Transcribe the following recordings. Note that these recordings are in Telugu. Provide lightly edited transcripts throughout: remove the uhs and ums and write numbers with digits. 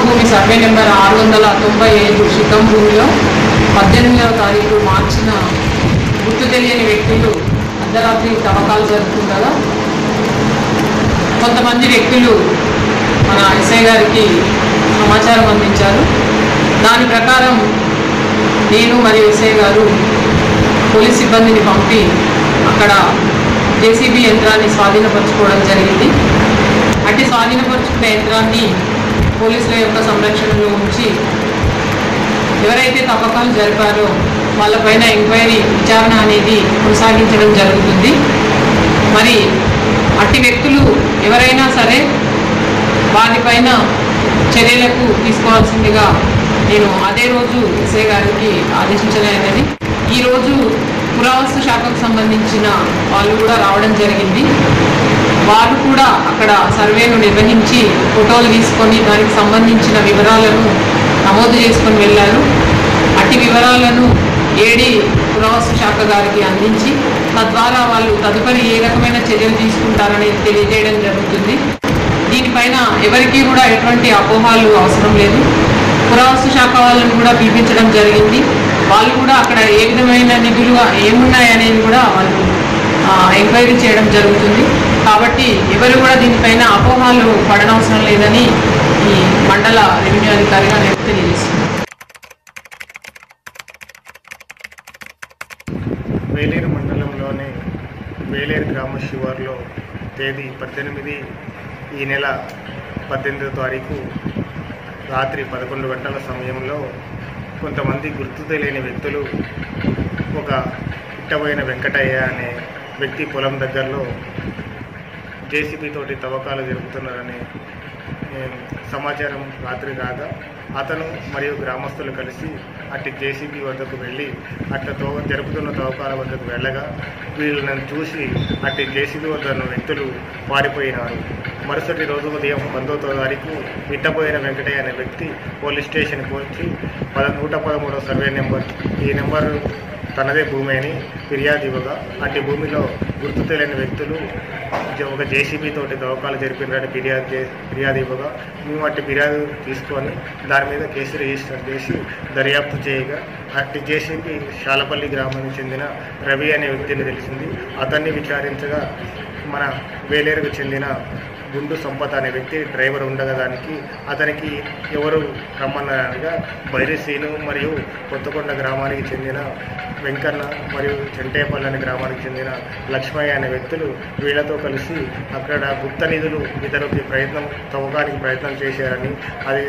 భూమి సర్వే నెంబర్ 695 శిఖం భూమిలో 18వ తారీఖు మార్చిన గుర్తు తెలియని వ్యక్తులు అర్ధరాత్రి తవ్వకాలు జరుపుతుండగా కొంతమంది వ్యక్తులు మన ఎస్ఐ గారికి సమాచారం అందించారు. దాని ప్రకారం నేను మరియు ఎస్ఐ గారు పోలీస్ సిబ్బందిని పంపి అక్కడ జేసీబీ యంత్రాన్ని స్వాధీనపరచుకోవడం జరిగింది. అట్టి స్వాధీనపరుచుకున్న యంత్రాన్ని పోలీసుల యొక్క సంరక్షణలో ఉంచి ఎవరైతే తవ్వకాలు జరిపారో వాళ్ళపైన ఎంక్వైరీ విచారణ అనేది కొనసాగించడం జరుగుతుంది. మరి అట్టి వ్యక్తులు ఎవరైనా సరే వారిపైన చర్యలకు తీసుకోవాల్సిందిగా నేను అదే రోజు ఎస్ఐ గారికి ఆదేశించలేనని. ఈరోజు పురావస్తు శాఖకు సంబంధించిన వాళ్ళు కూడా రావడం జరిగింది. వాళ్ళు కూడా అక్కడ సర్వేను నిర్వహించి ఫోటోలు తీసుకొని దానికి సంబంధించిన వివరాలను నమోదు చేసుకొని వెళ్ళారు. అట్టి వివరాలను ఏడీ పురావస్తు శాఖ గారికి అందించి తద్వారా వాళ్ళు తదుపరి ఏ రకమైన చర్యలు తీసుకుంటారనేది తెలియజేయడం జరుగుతుంది. దీనిపైన ఎవరికీ కూడా ఎటువంటి అపోహాలు అవసరం లేదు. పురావస్తు శాఖ వాళ్ళని కూడా పిలిపించడం జరిగింది. వాళ్ళు కూడా అక్కడ ఏ విధమైన నిధులు ఏమున్నాయనేది కూడా వాళ్ళు ఎంక్వైరీ చేయడం జరుగుతుంది. కాబట్టి ఎవరు కూడా దీనిపైన అపోహాలు పడనవసరం లేదని ఈ మండల రెవెన్యూ అధికారిగా నేను తెలియజేస్తున్నాను. వేలేరు మండలంలోని వేలేరు గ్రామ శివార్లో తేదీ 18 ఈ నెల 18వ తారీఖు రాత్రి 11 గంటల సమయంలో కొంతమంది గుర్తు తెలియని వ్యక్తులు ఒక ఇట్టబోయిన వెంకటయ్య అనే వ్యక్తి పొలం దగ్గరలో జేసీబీ తోటి తవ్వకాలు జరుపుతున్నారని సమాచారం రాత్రి రాగా అతను మరియు గ్రామస్తులు కలిసి అట్టి జేసీబీ వద్దకు వెళ్ళి అట్లతో జరుపుతున్న తవ్వకాల వద్దకు వెళ్ళగా వీళ్ళని చూసి అట్టి జేసీబీ వద్ద ఉన్న వ్యక్తులు పారిపోయినారు. మరుసటి రోజు ఉదయం 19వ తారీఖు ఇట్టబోయిన వెంకటయ్య అనే వ్యక్తి పోలీస్ స్టేషన్కి వచ్చి 113వ సర్వే నెంబర్ ఈ నెంబరు తనదే భూమి అని ఫిర్యాదు ఇవ్వగా అట్టి భూమిలో గుర్తు తెలియని వ్యక్తులు ఒక జేసీబీ తోటి తవ్వకాలు జరిపినారని ఫిర్యాదు ఇవ్వగా మేము అట్టి ఫిర్యాదు తీసుకొని దాని మీద కేసు రిజిస్టర్ చేసి దర్యాప్తు చేయగా అట్టి జేసీబీ శాలపల్లి గ్రామానికి చెందిన రవి అనే వ్యక్తిని తెలిసింది. అతన్ని విచారించగా మన వేలేరుకు చెందిన గుండు సంపత్ అనే వ్యక్తి డ్రైవర్ ఉండగా దానికి అతనికి ఎవరు రమ్మన్నారనగా బైరిసీను మరియు కొత్తకొండ గ్రామానికి చెందిన వెంకన్న మరియు చెంటేపల్లి అనే గ్రామానికి చెందిన లక్ష్మయ్య అనే వ్యక్తులు వీళ్లతో కలిసి అక్కడ గుప్త నిధులు ఇతరులకి తవ్వకానికి ప్రయత్నం చేశారని అది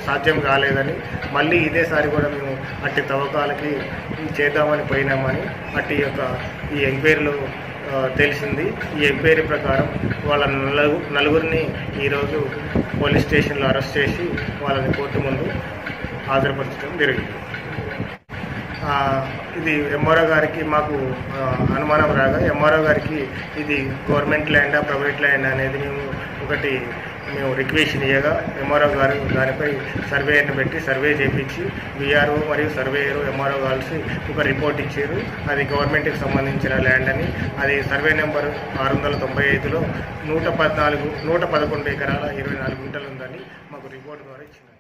సాధ్యం కాలేదని మళ్ళీ ఇదేసారి కూడా మేము అట్టి తవ్వకాలకి చేద్దామని పోయినామని అట్టి యొక్క ఈ ఎంక్వైరీలో తెలిసింది. ఈ ఎంక్వైరీ ప్రకారం వాళ్ళ నలుగురిని ఈరోజు పోలీస్ స్టేషన్లో అరెస్ట్ చేసి వాళ్ళని కోర్టు ముందు హాజరుపరచడం జరిగింది. ఇది ఎంఆర్ఓ గారికి మాకు అనుమానం రాగా ఎంఆర్ఓ గారికి ఇది గవర్నమెంట్ ల్యాండా ప్రైవేట్ ల్యాండ్ అనేది మేము రిక్వెషన్ ఇవ్వగా ఎంఆర్ఓ గారు దానిపై సర్వేయర్ని పెట్టి సర్వే చేయించి బీఆర్ఓ మరియు సర్వేయరు ఎంఆర్ఓ కలిసి ఒక రిపోర్ట్ ఇచ్చారు. అది గవర్నమెంట్కి సంబంధించిన ల్యాండ్ అని. అది సర్వే నెంబర్ 695లో 111 ఎకరాల 24 గుంటలు ఉందని మాకు రిపోర్ట్ ద్వారా ఇచ్చినారు.